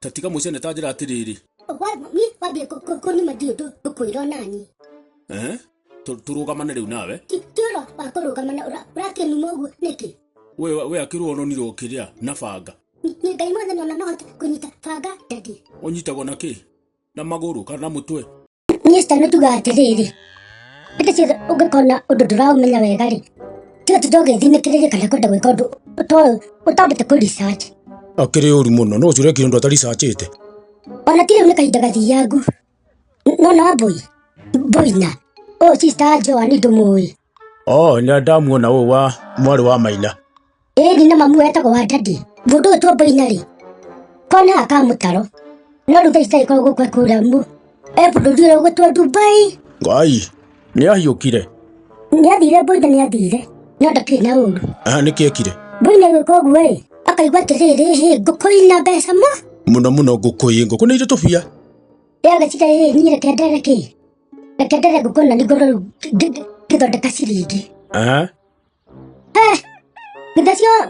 Tatika mucene tajira atiriri. Wabie koni madiodo kukwira nani. Turugamane riu nawe. Tiro bakurugamana urake numogu niki. We akiru no niro kiria na banga. Ni ngai mothe no no kunyita banga dadi. Onyitagwo na ki? Na maguru kana mutwe. Niesta no tuga atiriri. Ndetse ugakona undu nduraumenya wega ri. Tiga tudoge thinikirire kana kwenda gwika undu utambite ku research. Akiri uri muno no cure kindu atari researchite. Ona tire ne kahinda gathiangu. No boy na. Sister Joan ndumui. Nya ndamuona u wa mwari wa Maina. Ni na mamu etagwo wa dadi. Mundu to boy na ri. Kona akamutaro. No rutha istai ko gukwa kuramu. Bududire gutwa Dubai. Ngai. Ni ahiukire. Ni athire boy ni athire. No ndakina uru. Ni kiekire. Boy na ko gwe. Akaigwa tiriri gukoina mbeca muno nguku ni tubia. Agacita nyire kendere ki. Kendere gukona ni goro githondeka ciringi.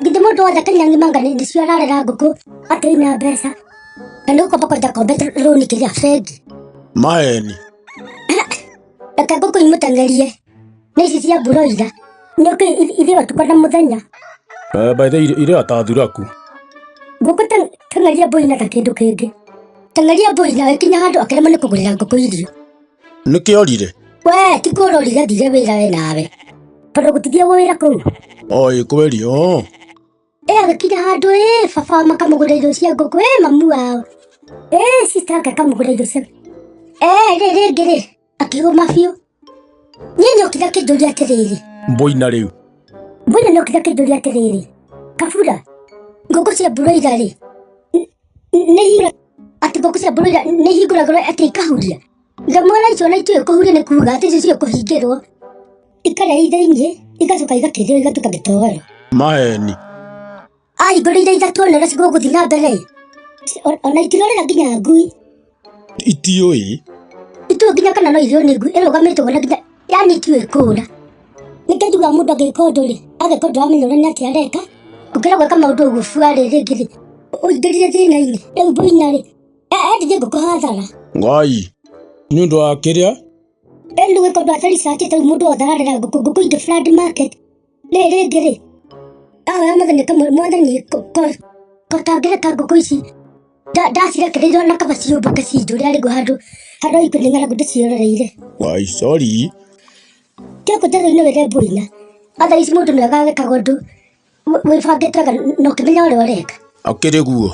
Githimo ndo da kanyangi mangani ndicio ararera nguku atina mbeca. Kana uko bako da kombe runi kiria fegi. Maeni. Nguku imutangerie. Ni cia broiler. Nyoke ile watukana muthenya. By the ile atathuraku. Nguku tangaria boy na kindu kingi. Tangaria boy na kinya handu akerema ni kugurira nguku irio. Niki orire. We tikurorire thire wira we nawe. Tondu gutithia wira kuu. Kweli Agakinya handu baba makamugurira irio cia nguku mamu wao. Sister akamugurira irio cia. Rĩngĩ akiguma biũ. Nyinyo kida kijuria atiriri. Mboina riu. Mboina no kida kijuria atiriri. Kafura. Nguku cia broiler ri. Nĩ ati nguku cia broiler nĩ hingũragwo ati ikahuria. Ngamona icio na itue kuhuria ni kuga ati icio kuhingĩrwo. Ikare ithĩinĩ igacoka igakĩrio igatuka gĩtowero. Maeni. Ngũrĩire ithatũ nene cigũgũthiĩ na mbere. Ona itirorera nginya ngui. Itiũĩ. Itue nginya kana no irio nĩ ngui ĩrũgamĩte wona nginya yani itue kũra. Nĩkĩnduga mũndũ agĩka ũndũ rĩ agĩka ũndũ wamenya ũrĩa nĩ atĩa areka. Gũkĩra gwĩka maũndũ ũguo buarĩ rĩngĩ rĩ. Ũingĩrire thĩna-inĩ. Rĩu Mboina rĩ endirie ngũkũ hathara. Ngai. Nĩ ũndũ wa kĩrĩa? Nĩ gwĩka ũndũ atari research ta mũndũ wothe ararera ngũkũ ingĩ flood market. Rĩngĩ rĩ. Mũthenya kamwe mwathani kotangĩreka ngũkũ ici. Ndacirekereirio na kaba ciũmbũke cinjũre arĩ handũ ikũnĩ ng'aragu ndĩciororeire. Wai sorry. Kĩoko njerũ-inĩ wĩre Mboina. Other ici mũndũ nĩ agagĩkaga ũndũ wĩbangĩte no kĩmenya ũrĩa ũreka. Akĩrĩ guo.